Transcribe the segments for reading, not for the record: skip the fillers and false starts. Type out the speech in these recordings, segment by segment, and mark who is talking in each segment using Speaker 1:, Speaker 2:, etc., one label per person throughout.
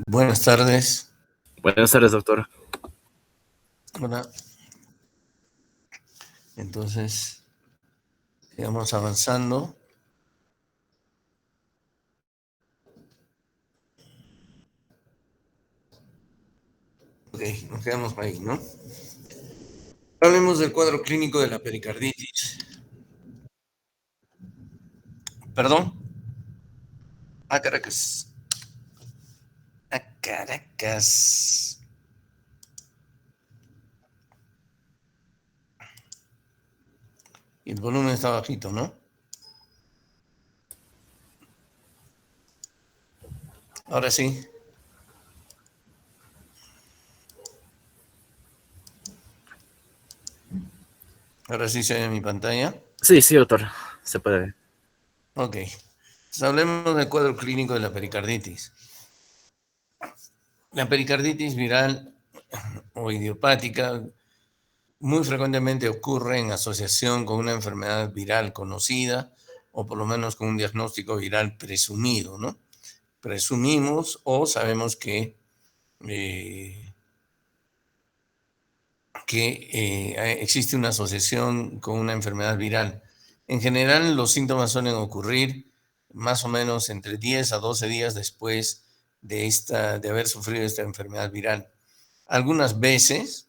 Speaker 1: Buenas tardes.
Speaker 2: Buenas tardes, doctor.
Speaker 1: Hola. Entonces, sigamos avanzando. Ok, nos quedamos ahí, ¿no? Hablemos del cuadro clínico de la pericarditis. ¿Perdón? Caracas. Caracas. Y el volumen está bajito, ¿no? Ahora sí. Ahora sí se ve en mi pantalla.
Speaker 2: Sí, doctor. Se puede ver.
Speaker 1: Ok. Entonces, hablemos del cuadro clínico de la pericarditis. La pericarditis viral o idiopática muy frecuentemente ocurre en asociación con una enfermedad viral conocida o por lo menos con un diagnóstico viral presumido, ¿no? Presumimos o sabemos eh, que existe una asociación con una enfermedad viral. En general, los síntomas suelen ocurrir más o menos entre 10 a 12 días después de haber sufrido esta enfermedad viral. Algunas veces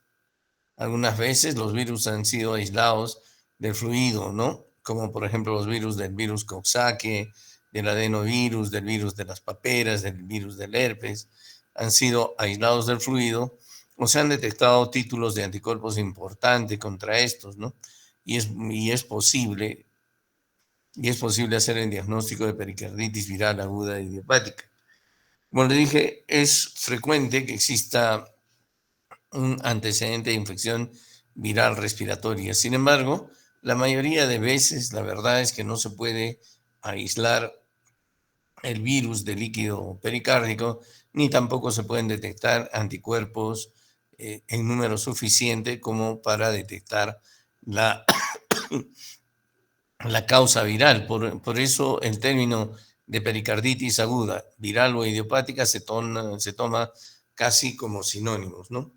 Speaker 1: los virus han sido aislados del fluido, ¿no? Como por ejemplo los virus del virus Coxsackie, del adenovirus, del virus de las paperas, del virus del herpes, han sido aislados del fluido o se han detectado títulos de anticuerpos importantes contra estos, ¿no? Y es posible hacer el diagnóstico de pericarditis viral aguda idiopática. Como le dije, es frecuente que exista un antecedente de infección viral respiratoria. Sin embargo, la mayoría de veces la verdad es que no se puede aislar el virus del líquido pericárdico, ni tampoco se pueden detectar anticuerpos en número suficiente como para detectar la, la causa viral. Por eso el término de pericarditis aguda, viral o idiopática se toma casi como sinónimos, ¿no?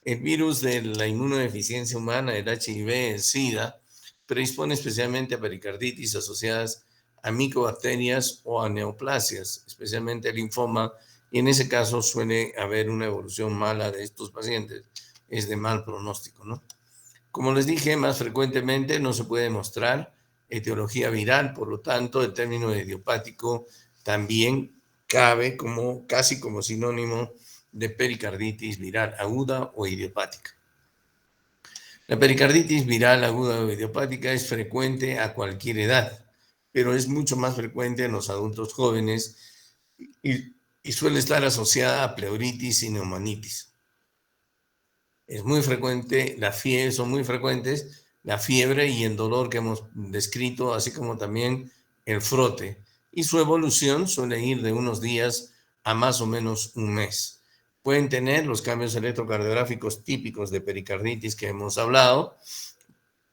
Speaker 1: El virus de la inmunodeficiencia humana, el HIV, el SIDA, predispone especialmente a pericarditis asociadas a micobacterias o a neoplasias, especialmente el linfoma, y en ese caso suele haber una evolución mala de estos pacientes, es de mal pronóstico, ¿no? Como les dije, más frecuentemente no se puede demostrar etiología viral, por lo tanto, el término idiopático también cabe casi como sinónimo de pericarditis viral aguda o idiopática. La pericarditis viral aguda o idiopática es frecuente a cualquier edad, pero es mucho más frecuente en los adultos jóvenes y suele estar asociada a pleuritis y neumonitis. Es muy frecuente, son muy frecuentes la fiebre y el dolor que hemos descrito, así como también el frote. Y su evolución suele ir de unos días a más o menos un mes. Pueden tener los cambios electrocardiográficos típicos de pericarditis que hemos hablado,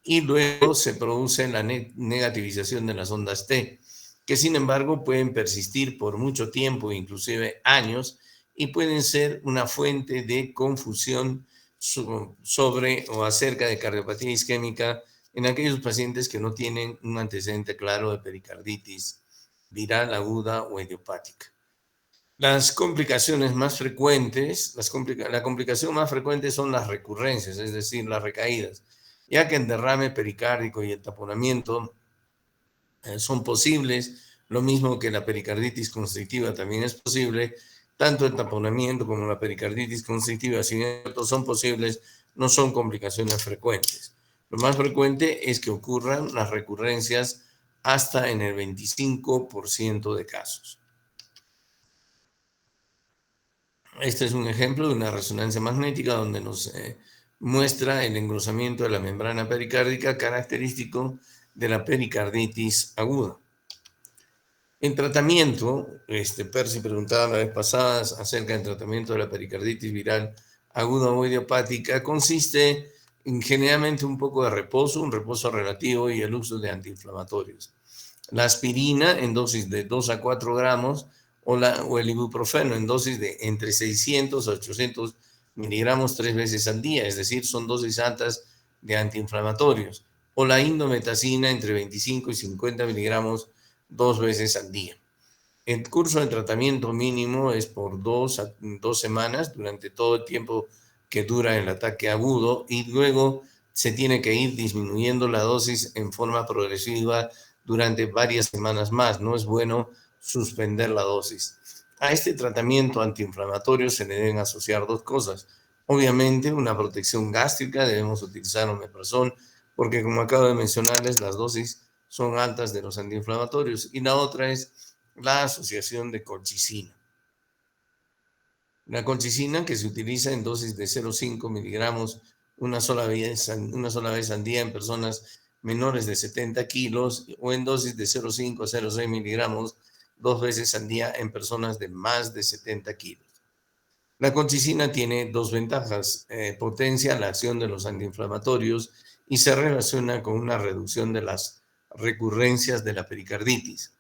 Speaker 1: y luego se produce la negativización de las ondas T, que sin embargo pueden persistir por mucho tiempo, inclusive años, y pueden ser una fuente de confusión sobre o acerca de cardiopatía isquémica en aquellos pacientes que no tienen un antecedente claro de pericarditis viral aguda o idiopática. Las complicaciones más frecuentes, la complicación más frecuente son las recurrencias, es decir, las recaídas, ya que el derrame pericárdico y el taponamiento son posibles, lo mismo que la pericarditis constrictiva también es posible, tanto el taponamiento como la pericarditis constrictiva, si bien son posibles, no son complicaciones frecuentes. Lo más frecuente es que ocurran las recurrencias hasta en el 25% de casos. Este es un ejemplo de una resonancia magnética donde nos muestra el engrosamiento de la membrana pericárdica característico de la pericarditis aguda. En tratamiento, Percy preguntaba la vez pasada acerca del tratamiento de la pericarditis viral aguda o idiopática, consiste en generalmente un poco de reposo, un reposo relativo y el uso de antiinflamatorios. La aspirina en dosis de 2 a 4 gramos o el ibuprofeno en dosis de entre 600 a 800 miligramos 3 veces al día, es decir, son dosis altas de antiinflamatorios, o la indometacina entre 25 y 50 miligramos 2 veces al día. El curso de tratamiento mínimo es por 2 semanas durante todo el tiempo que dura el ataque agudo, y luego se tiene que ir disminuyendo la dosis en forma progresiva durante varias semanas más. No es bueno suspender la dosis. A este tratamiento antiinflamatorio se le deben asociar dos cosas. Obviamente, una protección gástrica, debemos utilizar omeprazol, porque como acabo de mencionarles, las dosis son altas de los antiinflamatorios. Y la otra es la asociación de colchicina. La colchicina, que se utiliza en dosis de 0,5 miligramos una sola vez al día en personas menores de 70 kilos, o en dosis de 0,5 a 0,6 miligramos 2 veces al día en personas de más de 70 kilos. La colchicina tiene dos ventajas: potencia la acción de los antiinflamatorios y se relaciona con una reducción de las recurrencias de la pericarditis.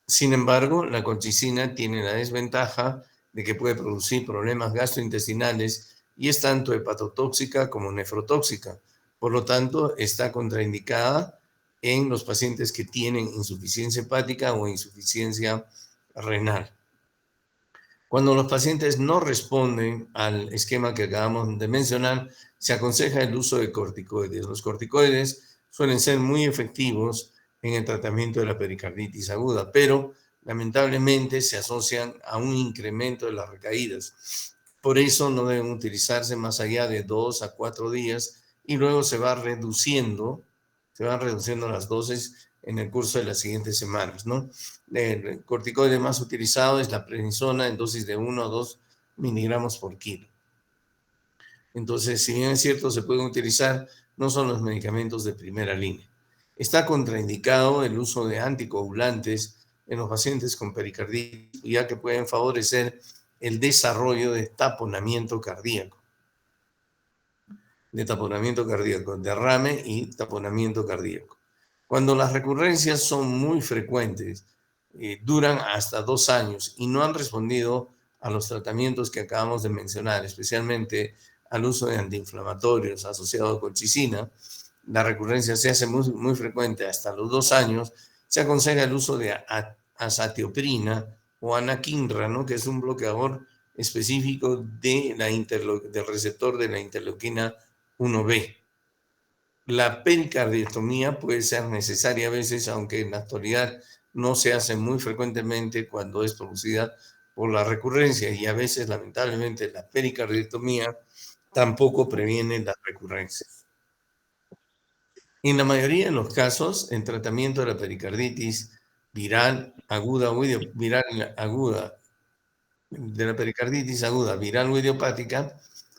Speaker 1: Sin embargo, la colchicina tiene la desventaja de que puede producir problemas gastrointestinales y es tanto hepatotóxica como nefrotóxica. Por lo tanto, está contraindicada en los pacientes que tienen insuficiencia hepática o insuficiencia renal. Cuando los pacientes no responden al esquema que acabamos de mencionar, se aconseja el uso de corticoides. Los corticoides suelen ser muy efectivos en el tratamiento de la pericarditis aguda, pero lamentablemente se asocian a un incremento de las recaídas. Por eso no deben utilizarse más allá de 2 a 4 días, y luego se van reduciendo las dosis en el curso de las siguientes semanas, ¿no? El corticoide más utilizado es la prednisona en dosis de 1 a 2 miligramos por kilo. Entonces, si bien es cierto, se pueden utilizar, no son los medicamentos de primera línea. Está contraindicado el uso de anticoagulantes en los pacientes con pericarditis, ya que pueden favorecer el desarrollo de taponamiento cardíaco, derrame y taponamiento cardíaco. Cuando las recurrencias son muy frecuentes, duran hasta 2 años y no han respondido a los tratamientos que acabamos de mencionar, especialmente al uso de antiinflamatorios asociados con colchicina, la recurrencia se hace muy, muy frecuente hasta los 2 años, se aconseja el uso de azatioprina o anakinra, ¿no?, que es un bloqueador específico del receptor de la interleuquina 1B. La pericardiotomía puede ser necesaria a veces, aunque en la actualidad no se hace muy frecuentemente cuando es producida por la recurrencia, y a veces, lamentablemente, la pericardiotomía tampoco previene las recurrencias. En la mayoría de los casos, el tratamiento de la pericarditis viral aguda de la pericarditis aguda, viral o idiopática,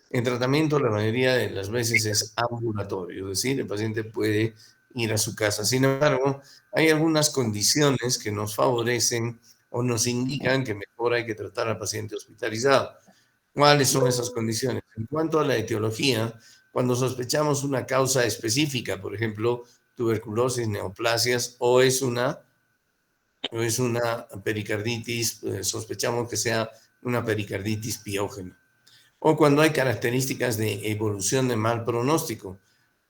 Speaker 1: el tratamiento la mayoría de las veces es ambulatorio, es decir, el paciente puede ir a su casa. Sin embargo, hay algunas condiciones que nos favorecen o nos indican que mejor hay que tratar al paciente hospitalizado. ¿Cuáles son esas condiciones? En cuanto a la etiología, cuando sospechamos una causa específica, por ejemplo, tuberculosis, neoplasias, o es una pericarditis, sospechamos que sea una pericarditis piógena. O cuando hay características de evolución de mal pronóstico.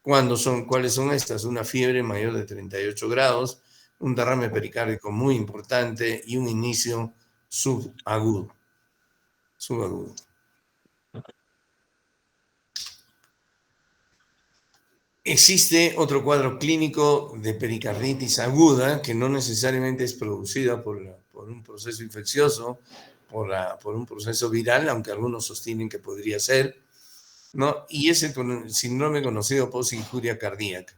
Speaker 1: ¿Cuáles son estas? Una fiebre mayor de 38 grados, un derrame pericárdico muy importante y un inicio subagudo. Existe otro cuadro clínico de pericarditis aguda que no necesariamente es producida por un proceso infeccioso, por un proceso viral, aunque algunos sostienen que podría ser, ¿no? Y es el síndrome conocido posinjuria cardíaca.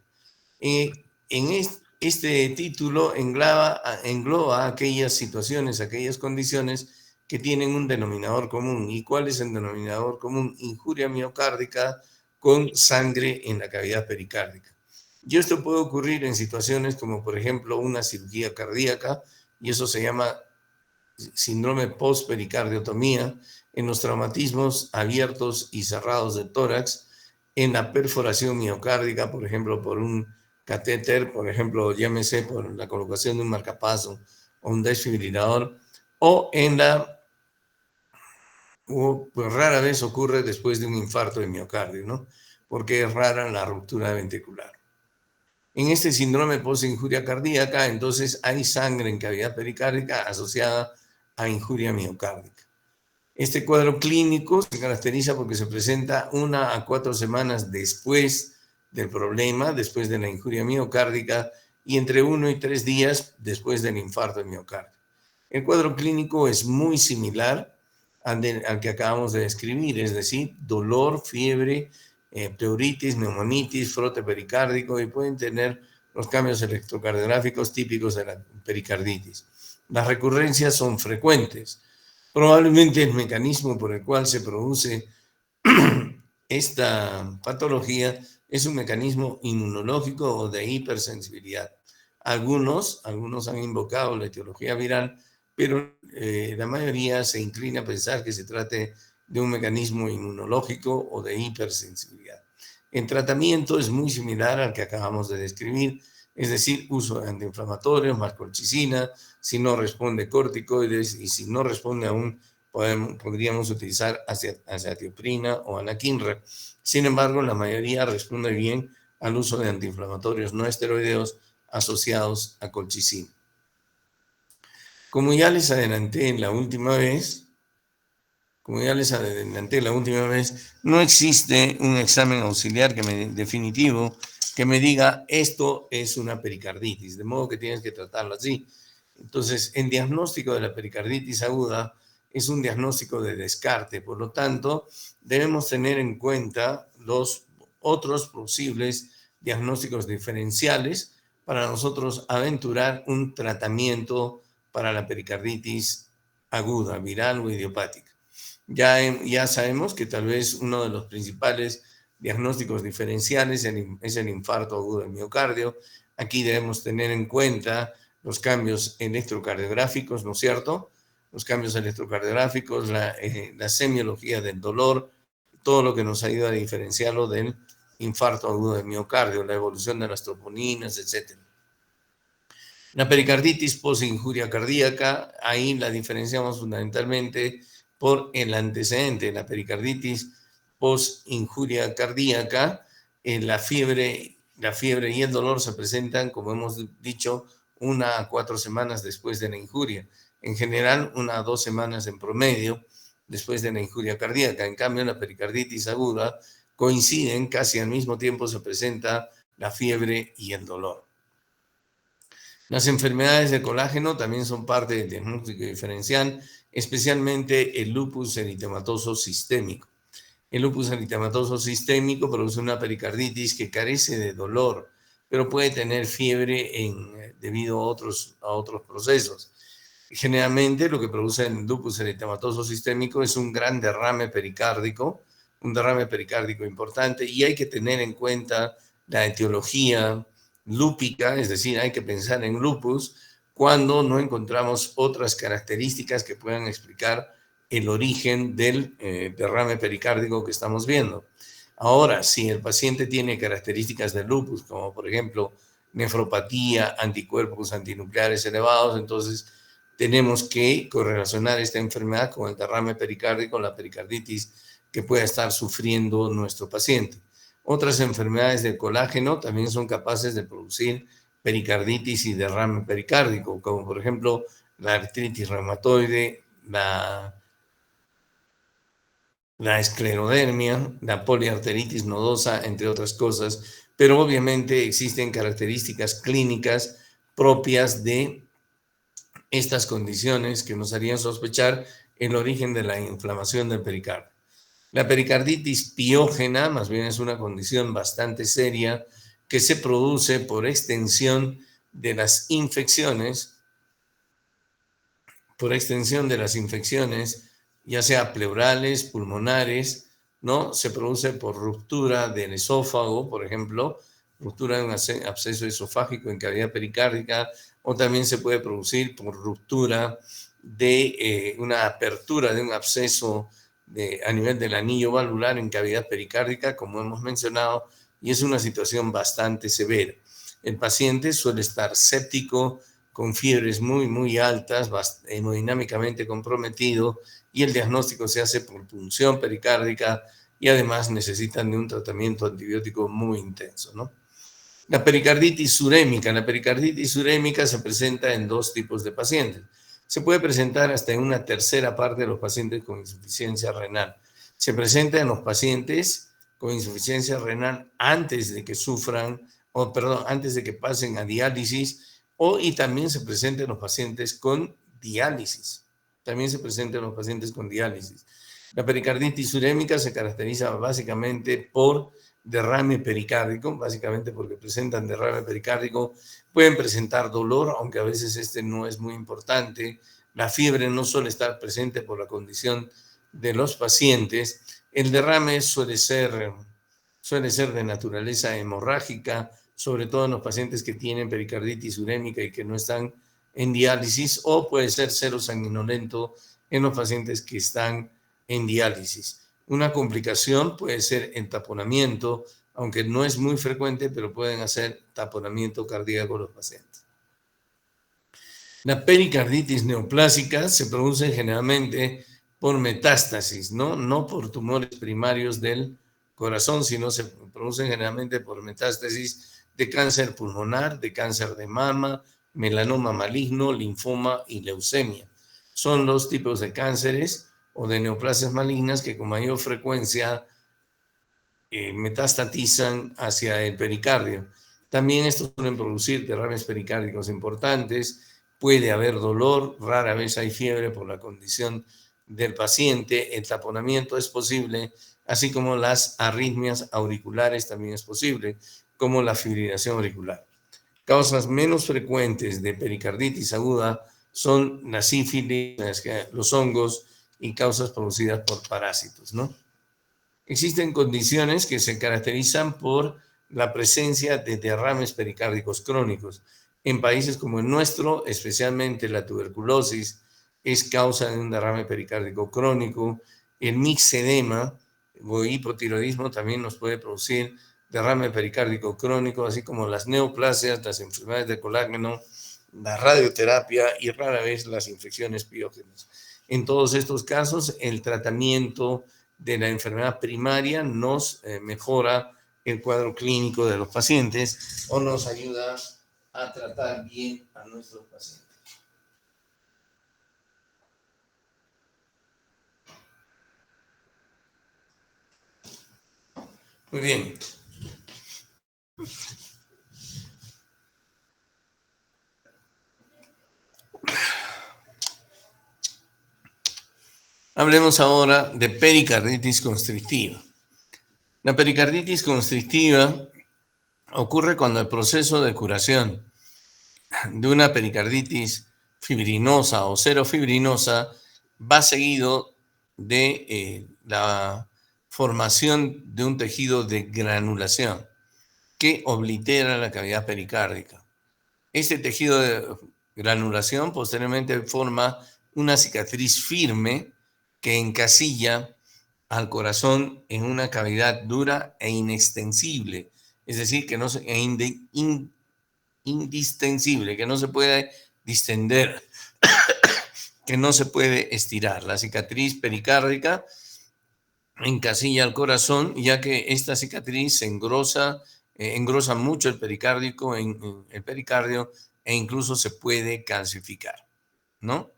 Speaker 1: Este título engloba aquellas situaciones, aquellas condiciones que tienen un denominador común. ¿Y cuál es el denominador común? Injuria miocárdica con sangre en la cavidad pericárdica. Y esto puede ocurrir en situaciones como, por ejemplo, una cirugía cardíaca, y eso se llama síndrome post-pericardiotomía, en los traumatismos abiertos y cerrados del tórax, en la perforación miocárdica, por ejemplo, por un catéter, por ejemplo, llámese por la colocación de un marcapaso o un desfibrilador, o pues rara vez ocurre después de un infarto de miocardio, ¿no? Porque es rara la ruptura ventricular. En este síndrome post-injuria cardíaca, entonces hay sangre en cavidad pericárdica asociada a injuria miocárdica. Este cuadro clínico se caracteriza porque se presenta 1 a 4 semanas después del problema, después de la injuria miocárdica, y entre 1 y 3 días después del infarto de miocardio. El cuadro clínico es muy similar al que acabamos de describir, es decir, dolor, fiebre, pleuritis, neumonitis, frote pericárdico, y pueden tener los cambios electrocardiográficos típicos de la pericarditis. Las recurrencias son frecuentes. Probablemente el mecanismo por el cual se produce esta patología es un mecanismo inmunológico o de hipersensibilidad. Algunos han invocado la etiología viral, pero la mayoría se inclina a pensar que se trate de un mecanismo inmunológico o de hipersensibilidad. El tratamiento es muy similar al que acabamos de describir, es decir, uso de antiinflamatorios, más colchicina, si no responde corticoides, y si no responde aún podríamos utilizar azathioprina o anakinra. Sin embargo, la mayoría responde bien al uso de antiinflamatorios no esteroideos asociados a colchicina. Como ya les adelanté la última vez, no existe un examen auxiliar definitivo que me diga esto es una pericarditis, de modo que tienes que tratarlo así. Entonces, el diagnóstico de la pericarditis aguda es un diagnóstico de descarte, por lo tanto, debemos tener en cuenta los otros posibles diagnósticos diferenciales para nosotros aventurar un tratamiento para la pericarditis aguda, viral o idiopática. Ya sabemos que tal vez uno de los principales diagnósticos diferenciales es el infarto agudo del miocardio. Aquí debemos tener en cuenta los cambios electrocardiográficos, ¿no es cierto? Los cambios electrocardiográficos, la semiología del dolor, todo lo que nos ayuda a diferenciarlo del infarto agudo del miocardio, la evolución de las troponinas, etc. La pericarditis post-injuria cardíaca, ahí la diferenciamos fundamentalmente por el antecedente. La pericarditis post-injuria cardíaca, la fiebre y el dolor se presentan, como hemos dicho, 1 a 4 semanas después de la injuria. En general, 1 a 2 semanas en promedio después de la injuria cardíaca. En cambio, en la pericarditis aguda coinciden, casi al mismo tiempo se presenta la fiebre y el dolor. Las enfermedades de colágeno también son parte del diagnóstico diferencial, especialmente el lupus eritematoso sistémico. El lupus eritematoso sistémico produce una pericarditis que carece de dolor, pero puede tener fiebre debido a otros procesos. Generalmente lo que produce el lupus eritematoso sistémico es un gran derrame pericárdico importante, y hay que tener en cuenta la etiología lúpica, es decir, hay que pensar en lupus cuando no encontramos otras características que puedan explicar el origen del derrame pericárdico que estamos viendo. Ahora, si el paciente tiene características de lupus, como por ejemplo nefropatía, anticuerpos antinucleares elevados, entonces tenemos que correlacionar esta enfermedad con el derrame pericárdico, la pericarditis que pueda estar sufriendo nuestro paciente. Otras enfermedades del colágeno también son capaces de producir pericarditis y derrame pericárdico, como por ejemplo la artritis reumatoide, la esclerodermia, la poliarteritis nodosa, entre otras cosas, pero obviamente existen características clínicas propias de estas condiciones que nos harían sospechar el origen de la inflamación del pericardio. La pericarditis piógena, más bien, es una condición bastante seria que se produce por extensión de las infecciones, ya sea pleurales, pulmonares, ¿no? Se produce por ruptura del esófago, por ejemplo, ruptura de un absceso esofágico en cavidad pericárdica, o también se puede producir por ruptura de una apertura de un absceso a nivel del anillo valvular en cavidad pericárdica, como hemos mencionado, y es una situación bastante severa. El paciente suele estar séptico, con fiebres muy altas, hemodinámicamente comprometido, y el diagnóstico se hace por punción pericárdica y además necesitan de un tratamiento antibiótico muy intenso, ¿no? La pericarditis urémica. La pericarditis urémica se presenta en dos tipos de pacientes. Se puede presentar hasta en una tercera parte de los pacientes con insuficiencia renal. Se presenta en los pacientes con insuficiencia renal antes de que sufran, o perdón, antes de que pasen a diálisis, y también se presenta en los pacientes con diálisis. También se presenta en los pacientes con diálisis. La pericarditis urémica se caracteriza básicamente por derrame pericárdico, básicamente porque presentan derrame pericárdico, pueden presentar dolor, aunque a veces este no es muy importante. La fiebre no suele estar presente por la condición de los pacientes. El derrame suele ser de naturaleza hemorrágica, sobre todo en los pacientes que tienen pericarditis urémica y que no están en diálisis, o puede ser serosanguinolento en los pacientes que están en diálisis. Una complicación puede ser el taponamiento, aunque no es muy frecuente, pero pueden hacer taponamiento cardíaco los pacientes. La pericarditis neoplásica se produce generalmente por metástasis, no por tumores primarios del corazón, sino se producen generalmente por metástasis de cáncer pulmonar, de cáncer de mama, melanoma maligno, linfoma y leucemia. Son los tipos de cánceres o de neoplasias malignas que con mayor frecuencia metastatizan hacia el pericardio. También estos suelen producir derrames pericárdicos importantes, puede haber dolor, rara vez hay fiebre por la condición del paciente, el taponamiento es posible, así como las arritmias auriculares también es posible, como la fibrilación auricular. Causas menos frecuentes de pericarditis aguda son la sífilis, los hongos y causas producidas por parásitos, ¿no? Existen condiciones que se caracterizan por la presencia de derrames pericárdicos crónicos. En países como el nuestro, especialmente la tuberculosis, es causa de un derrame pericárdico crónico. El mixedema o hipotiroidismo también nos puede producir derrame pericárdico crónico, así como las neoplasias, las enfermedades de colágeno, la radioterapia y rara vez las infecciones piógenes. En todos estos casos, el tratamiento de la enfermedad primaria nos mejora el cuadro clínico de los pacientes o nos ayuda a tratar bien a nuestros pacientes. Muy bien. Hablemos ahora de pericarditis constrictiva. La pericarditis constrictiva ocurre cuando el proceso de curación de una pericarditis fibrinosa o serofibrinosa va seguido de la formación de un tejido de granulación que oblitera la cavidad pericárdica. Este tejido de granulación posteriormente forma una cicatriz firme que encasilla al corazón en una cavidad dura e inextensible, es decir, que no se, indistensible, que no se puede distender, que no se puede estirar. La cicatriz pericárdica encasilla al corazón, ya que esta cicatriz engrosa mucho el pericardio e incluso se puede calcificar, ¿no?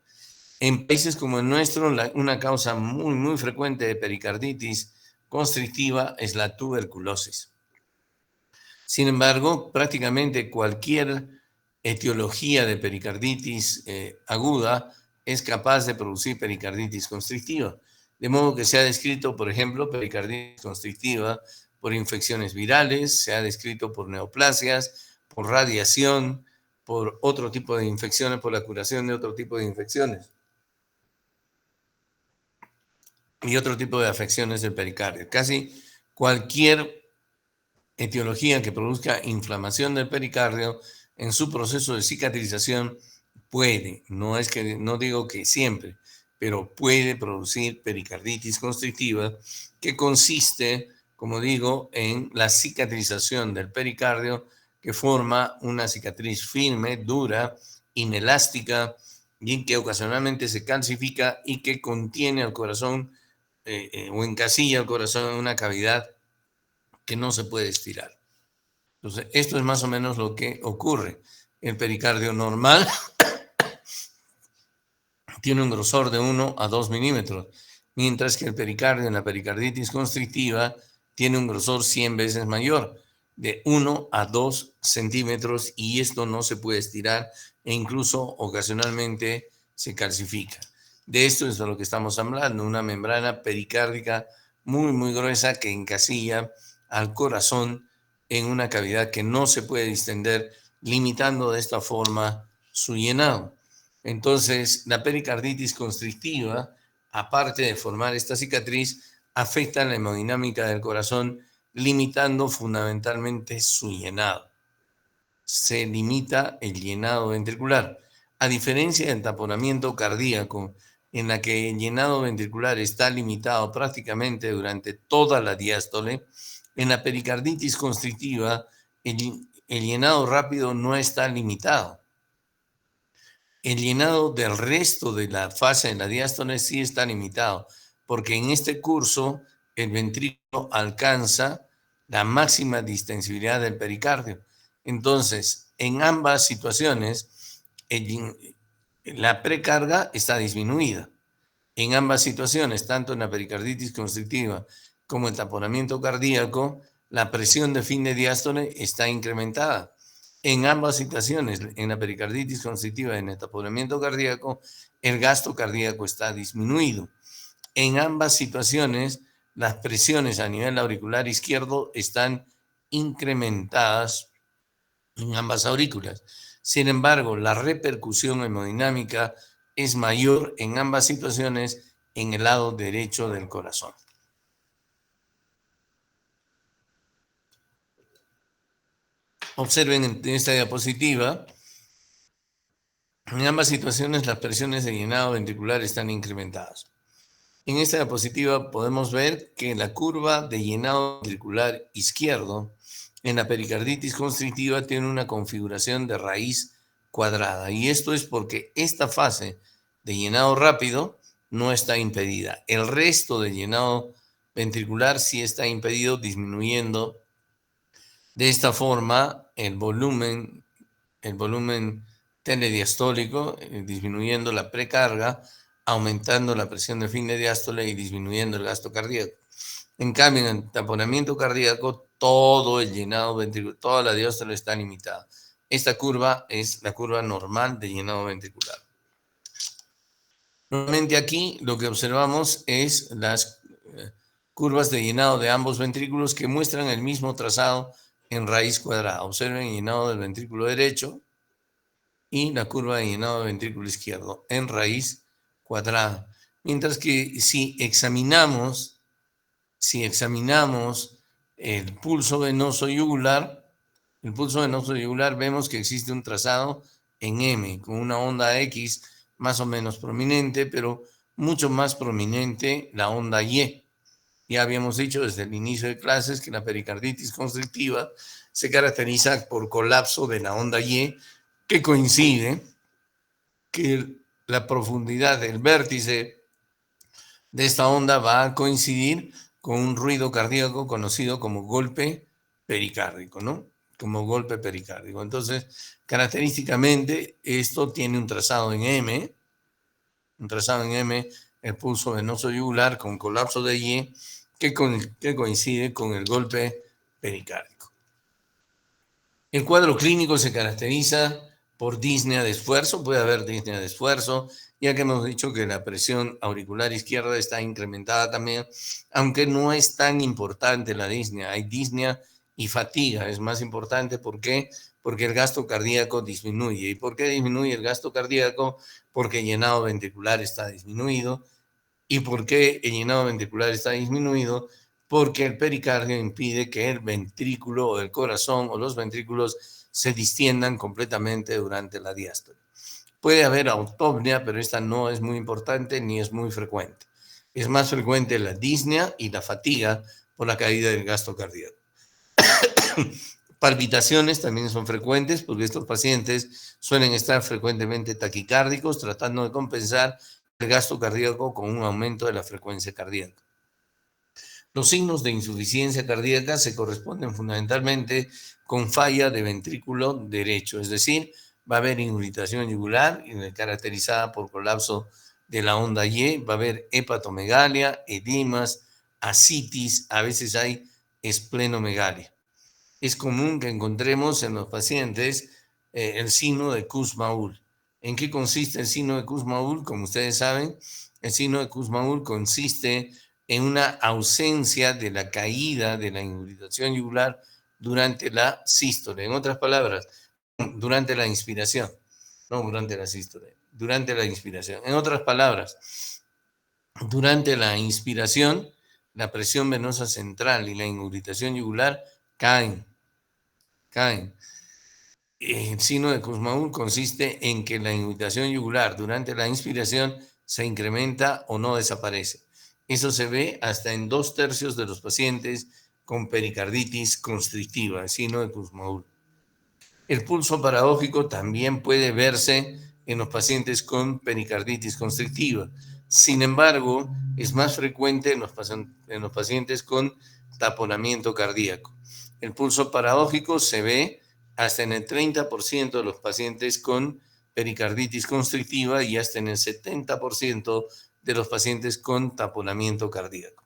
Speaker 1: En países como el nuestro, una causa muy frecuente de pericarditis constrictiva es la tuberculosis. Sin embargo, prácticamente cualquier etiología de pericarditis aguda es capaz de producir pericarditis constrictiva. De modo que se ha descrito, por ejemplo, pericarditis constrictiva por infecciones virales, se ha descrito por neoplasias, por radiación, por otro tipo de infecciones, por la curación de otro tipo de infecciones y otro tipo de afecciones del pericardio. Casi cualquier etiología que produzca inflamación del pericardio en su proceso de cicatrización puede, no digo que siempre, pero puede producir pericarditis constrictiva, que consiste, como digo, en la cicatrización del pericardio que forma una cicatriz firme, dura inelástica y que ocasionalmente se calcifica y que contiene al corazón o encasilla al corazón en una cavidad que no se puede estirar. Entonces, esto es más o menos lo que ocurre. El pericardio normal tiene un grosor de 1 a 2 milímetros, mientras que el pericardio en la pericarditis constrictiva tiene un grosor 100 veces mayor, de 1 a 2 centímetros, y esto no se puede estirar e incluso ocasionalmente se calcifica. De esto es de lo que estamos hablando, una membrana pericárdica muy, muy gruesa que encasilla al corazón en una cavidad que no se puede distender, limitando de esta forma su llenado. Entonces, la pericarditis constrictiva, aparte de formar esta cicatriz, afecta la hemodinámica del corazón, limitando fundamentalmente su llenado. Se limita el llenado ventricular. A diferencia del taponamiento cardíaco, en la que el llenado ventricular está limitado prácticamente durante toda la diástole, en la pericarditis constrictiva el llenado rápido no está limitado. El llenado del resto de la fase de la diástole sí está limitado, porque en este curso el ventrículo alcanza la máxima distensibilidad del pericardio. Entonces, en ambas situaciones, la precarga está disminuida. En ambas situaciones, tanto en la pericarditis constrictiva como el taponamiento cardíaco, la presión de fin de diástole está incrementada. En ambas situaciones, en la pericarditis constrictiva y en el taponamiento cardíaco, el gasto cardíaco está disminuido. En ambas situaciones, las presiones a nivel auricular izquierdo están incrementadas en ambas aurículas. Sin embargo, la repercusión hemodinámica es mayor en ambas situaciones en el lado derecho del corazón. Observen en esta diapositiva, en ambas situaciones las presiones de llenado ventricular están incrementadas. En esta diapositiva podemos ver que la curva de llenado ventricular izquierdo en la pericarditis constrictiva tiene una configuración de raíz cuadrada, y esto es porque esta fase de llenado rápido no está impedida. El resto de llenado ventricular sí está impedido, disminuyendo de esta forma el volumen telediastólico, disminuyendo la precarga, aumentando la presión de fin de diástole y disminuyendo el gasto cardíaco. En cambio, en el taponamiento cardíaco, todo el llenado ventricular, toda la diástole está limitada. Esta curva es la curva normal de llenado ventricular. Nuevamente aquí lo que observamos es las curvas de llenado de ambos ventrículos que muestran el mismo trazado en raíz cuadrada. Observen el llenado del ventrículo derecho y la curva de llenado del ventrículo izquierdo en raíz cuadrada. Mientras que si examinamos el pulso venoso yugular, vemos que existe un trazado en M, con una onda X más o menos prominente, pero mucho más prominente la onda Y. Ya habíamos dicho desde el inicio de clases que la pericarditis constrictiva se caracteriza por colapso de la onda Y, que coincide que la profundidad del vértice de esta onda va a coincidir con un ruido cardíaco conocido como golpe pericárdico, ¿no? Como golpe pericárdico. Entonces, característicamente, esto tiene un trazado en M, el pulso venoso yugular con colapso de Y, que coincide con el golpe pericárdico. El cuadro clínico se caracteriza por disnea de esfuerzo, puede haber disnea de esfuerzo, ya que hemos dicho que la presión auricular izquierda está incrementada también, aunque no es tan importante la disnea. Hay disnea y fatiga, es más importante. ¿Por qué? Porque el gasto cardíaco disminuye. ¿Y por qué disminuye el gasto cardíaco? Porque el llenado ventricular está disminuido. ¿Y por qué el llenado ventricular está disminuido? Porque el pericardio impide que el ventrículo o el corazón o los ventrículos se distiendan completamente durante la diástole. Puede haber autopnia, pero esta no es muy importante ni es muy frecuente. Es más frecuente la disnea y la fatiga por la caída del gasto cardíaco. Palpitaciones también son frecuentes porque estos pacientes suelen estar frecuentemente taquicárdicos, tratando de compensar el gasto cardíaco con un aumento de la frecuencia cardíaca. Los signos de insuficiencia cardíaca se corresponden fundamentalmente con falla de ventrículo derecho, es decir, va a haber irritación yugular caracterizada por colapso de la onda Y, va a haber hepatomegalia, edemas, ascitis, a veces hay esplenomegalia. Es común que encontremos en los pacientes el signo de Kussmaul. ¿En qué consiste el signo de Kussmaul? Como ustedes saben, el signo de Kussmaul consiste en una ausencia de la caída de la irritación yugular durante la sístole. En otras palabras, durante la inspiración, no durante la sístole, durante la inspiración. En otras palabras, durante la inspiración, la presión venosa central y la irritación yugular caen. El signo de Kussmaul consiste en que la irritación yugular durante la inspiración se incrementa o no desaparece. Eso se ve hasta en 2/3 de los pacientes con pericarditis constrictiva, el signo de Kussmaul. El pulso paradójico también puede verse en los pacientes con pericarditis constrictiva. Sin embargo, es más frecuente en los pacientes con taponamiento cardíaco. El pulso paradójico se ve hasta en el 30% de los pacientes con pericarditis constrictiva y hasta en el 70% de los pacientes con taponamiento cardíaco.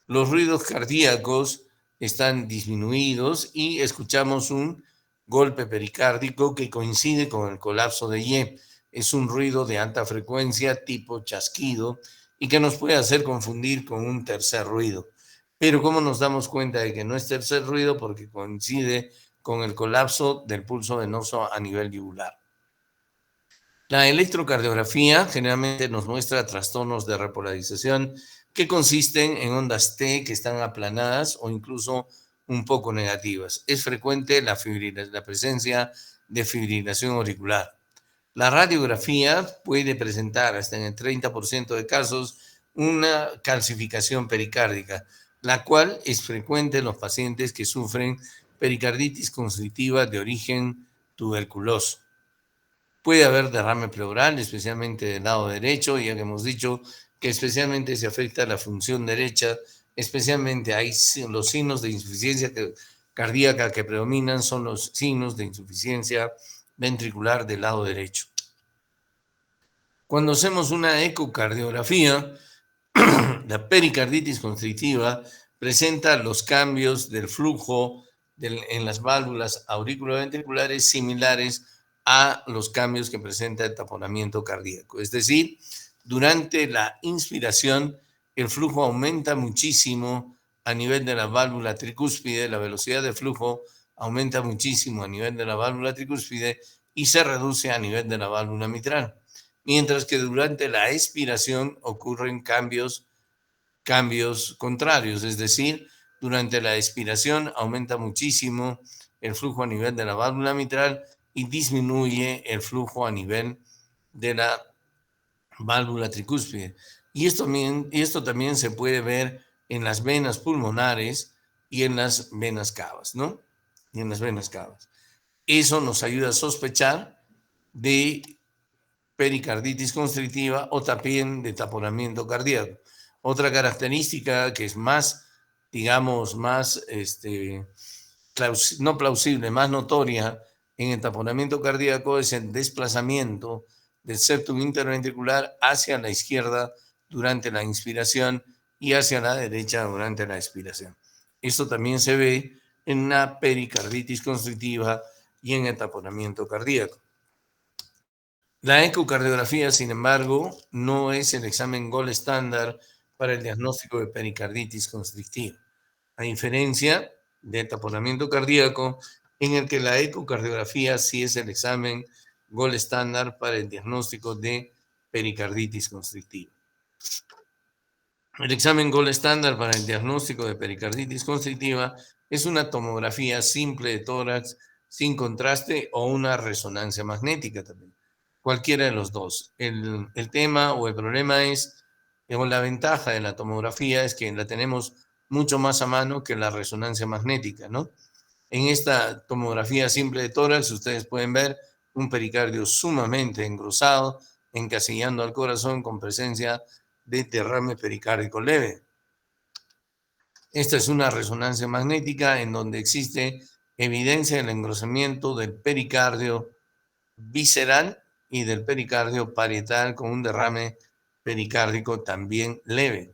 Speaker 1: Los ruidos cardíacos están disminuidos y escuchamos un golpe pericárdico que coincide con el colapso de Y. Es un ruido de alta frecuencia tipo chasquido y que nos puede hacer confundir con un tercer ruido. Pero ¿cómo nos damos cuenta de que no es tercer ruido? Porque coincide con el colapso del pulso venoso a nivel yugular. La electrocardiografía generalmente nos muestra trastornos de repolarización que consisten en ondas T que están aplanadas o incluso un poco negativas. Es frecuente la presencia de fibrilación auricular. La radiografía puede presentar hasta en el 30% de casos una calcificación pericárdica, la cual es frecuente en los pacientes que sufren pericarditis constrictiva de origen tuberculoso. Puede haber derrame pleural, especialmente del lado derecho, ya que hemos dicho que especialmente se afecta la función derecha, especialmente hay los signos de insuficiencia cardíaca que predominan son los signos de insuficiencia ventricular del lado derecho. Cuando hacemos una ecocardiografía, la pericarditis constrictiva presenta los cambios del flujo en las válvulas auriculoventriculares similares a los cambios que presenta el taponamiento cardíaco. Es decir, durante la inspiración, el flujo aumenta muchísimo a nivel de la válvula tricúspide, la velocidad de flujo aumenta muchísimo a nivel de la válvula tricúspide y se reduce a nivel de la válvula mitral. Mientras que durante la expiración ocurren cambios contrarios, es decir, durante la expiración aumenta muchísimo el flujo a nivel de la válvula mitral y disminuye el flujo a nivel de la válvula tricúspide. Y esto también se puede ver en las venas pulmonares y en las venas cavas, ¿no? Y en las venas cavas. Eso nos ayuda a sospechar de pericarditis constrictiva o también de taponamiento cardíaco. Otra característica que es más, digamos, más, no plausible, más notoria en el taponamiento cardíaco es el desplazamiento del septum interventricular hacia la izquierda durante la inspiración y hacia la derecha durante la expiración. Esto también se ve en una pericarditis constrictiva y en el taponamiento cardíaco. La ecocardiografía, sin embargo, no es el examen gold estándar para el diagnóstico de pericarditis constrictiva, a diferencia del taponamiento cardíaco, en el que la ecocardiografía sí es el examen gold estándar para el diagnóstico de pericarditis constrictiva. El examen gold estándar para el diagnóstico de pericarditis constrictiva es una tomografía simple de tórax sin contraste o una resonancia magnética también. Cualquiera de los dos. El tema o el problema es, o la ventaja de la tomografía es que la tenemos mucho más a mano que la resonancia magnética, ¿no? En esta tomografía simple de tórax ustedes pueden ver un pericardio sumamente engrosado, encasillando al corazón con presencia de derrame pericárdico leve. Esta es una resonancia magnética en donde existe evidencia del engrosamiento del pericardio visceral y del pericardio parietal con un derrame pericárdico también leve.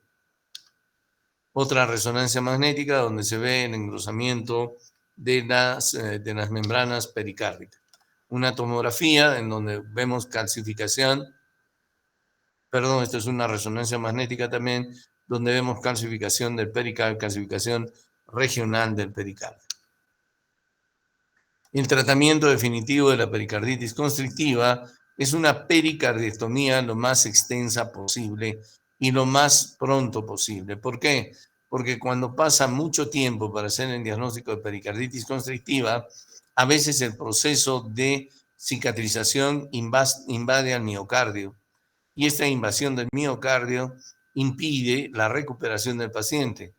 Speaker 1: Otra resonancia magnética donde se ve el engrosamiento de las membranas pericárdicas. Una tomografía en donde vemos calcificación, perdón, esto es una resonancia magnética también, donde vemos calcificación del pericardio, calcificación regional del pericardio. El tratamiento definitivo de la pericarditis constrictiva es una pericardiectomía lo más extensa posible y lo más pronto posible. ¿Por qué? Porque cuando pasa mucho tiempo para hacer el diagnóstico de pericarditis constrictiva, a veces el proceso de cicatrización invade al miocardio y esta invasión del miocardio impide la recuperación del paciente.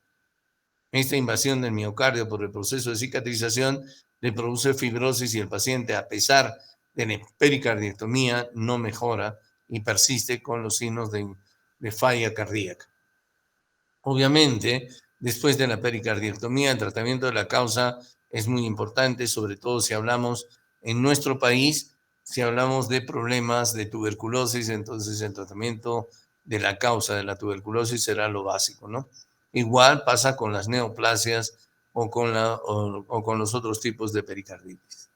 Speaker 1: Esta invasión del miocardio por el proceso de cicatrización le produce fibrosis y el paciente, a pesar de la pericardiectomía, no mejora y persiste con los signos de falla cardíaca. Obviamente, después de la pericardiectomía, el tratamiento de la causa es muy importante, sobre todo si hablamos en nuestro país, si hablamos de problemas de tuberculosis, entonces el tratamiento de la causa de la tuberculosis será lo básico, ¿no? Igual pasa con las neoplasias o con los otros tipos de pericarditis.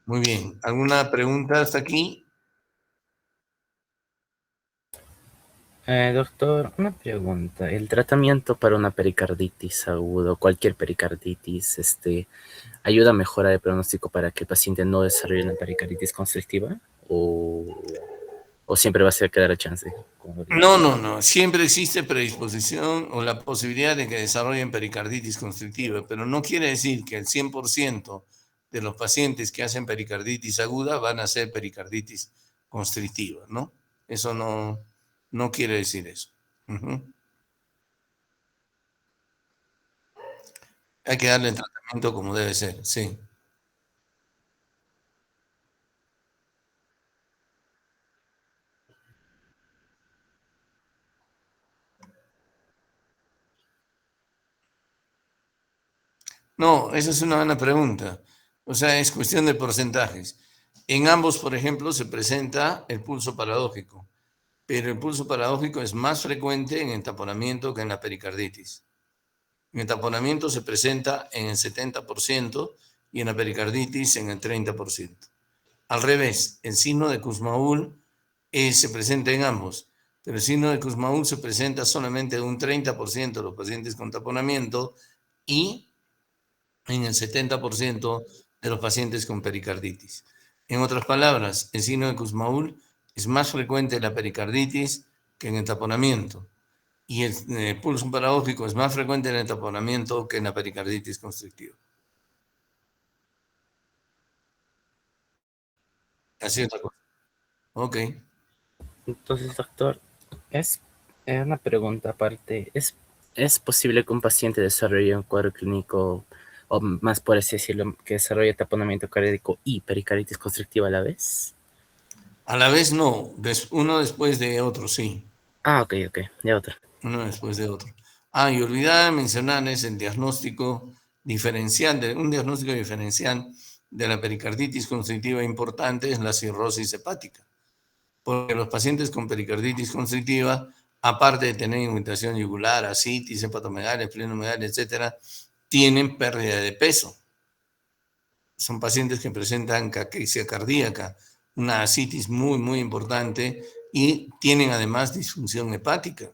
Speaker 1: Muy bien. ¿Alguna pregunta hasta aquí?
Speaker 2: Doctor, una pregunta. ¿El tratamiento para una pericarditis aguda, cualquier pericarditis, ayuda a mejorar el pronóstico para que el paciente no desarrolle una pericarditis constrictiva? ¿O siempre va a ser quedar a chance?
Speaker 1: No. Siempre existe predisposición o la posibilidad de que desarrollen pericarditis constrictiva, pero no quiere decir que el 100% de los pacientes que hacen pericarditis aguda van a hacer pericarditis constrictiva, ¿no? Eso no quiere decir eso. Hay que darle el tratamiento como debe ser, sí. No, esa es una buena pregunta. O sea, es cuestión de porcentajes. En ambos, por ejemplo, se presenta el pulso paradójico, pero el pulso paradójico es más frecuente en el taponamiento que en la pericarditis. En el taponamiento se presenta en el 70% y en la pericarditis en el 30%. Al revés, el signo de Kussmaul se presenta en ambos, pero el signo de Kussmaul se presenta solamente en un 30% de los pacientes con taponamiento y en el 70% de los pacientes con pericarditis. En otras palabras, el signo de Kussmaul es más frecuente en la pericarditis que en el taponamiento. Y el pulso paradójico es más frecuente en el taponamiento que en la pericarditis constrictiva. Así es la cosa. Ok.
Speaker 2: Entonces, doctor, es una pregunta aparte. ¿Es posible que un paciente desarrolle un cuadro clínico, o más por así decirlo, que desarrolle taponamiento cardíaco y pericarditis constrictiva a la vez?
Speaker 1: A la vez no, uno después de otro, sí.
Speaker 2: Ok, ya otro.
Speaker 1: Uno después de otro. Y olvidaba mencionarles el diagnóstico diferencial, un diagnóstico diferencial de la pericarditis constrictiva importante es la cirrosis hepática. Porque los pacientes con pericarditis constrictiva, aparte de tener irritación yugular, ascitis, hepatomegalia, esplenomegalia, etcétera, tienen pérdida de peso. Son pacientes que presentan caquexia cardíaca, una ascitis muy importante y tienen además disfunción hepática.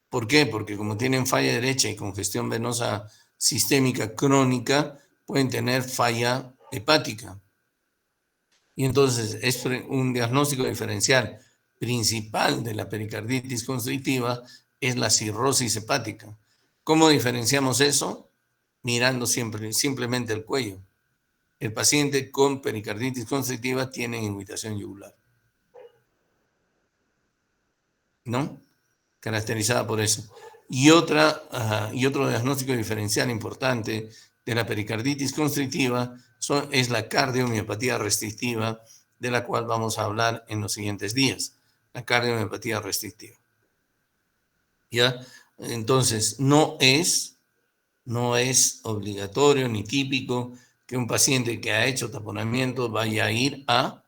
Speaker 1: ¿Por qué? Porque como tienen falla derecha y congestión venosa sistémica crónica, pueden tener falla hepática. Y entonces es un diagnóstico diferencial principal de la pericarditis constrictiva es la cirrosis hepática. ¿Cómo diferenciamos eso? Mirando simplemente el cuello. El paciente con pericarditis constrictiva tiene irritación yugular, ¿no? Caracterizada por eso. Y otro diagnóstico diferencial importante de la pericarditis constrictiva es la cardiomiopatía restrictiva, de la cual vamos a hablar en los siguientes días. La cardiomiopatía restrictiva. ¿Ya? Entonces, no es obligatorio ni típico que un paciente que ha hecho taponamiento vaya a ir a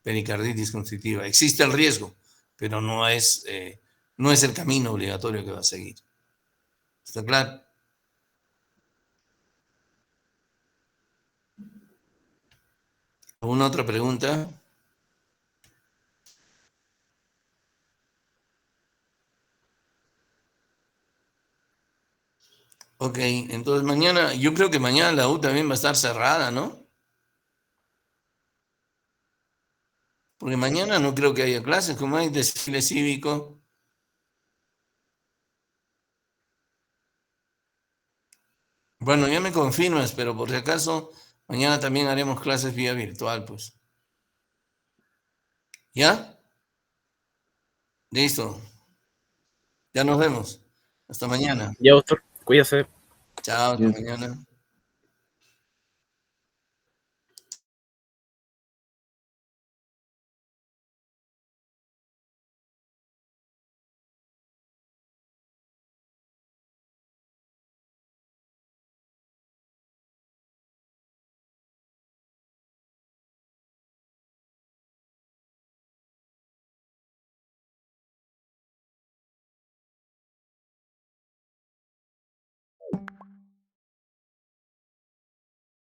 Speaker 1: pericarditis constrictiva. Existe el riesgo, pero no es el camino obligatorio que va a seguir. ¿Está claro? ¿Alguna otra pregunta? Ok, entonces mañana, yo creo que mañana la U también va a estar cerrada, ¿no? Porque mañana no creo que haya clases, como hay desfile cívico. Bueno, ya me confirmas, pero por si acaso, mañana también haremos clases vía virtual, pues. ¿Ya? Listo. Ya nos vemos. Hasta mañana.
Speaker 2: Ya, doctor, cuídese.
Speaker 1: Chao, hasta mañana.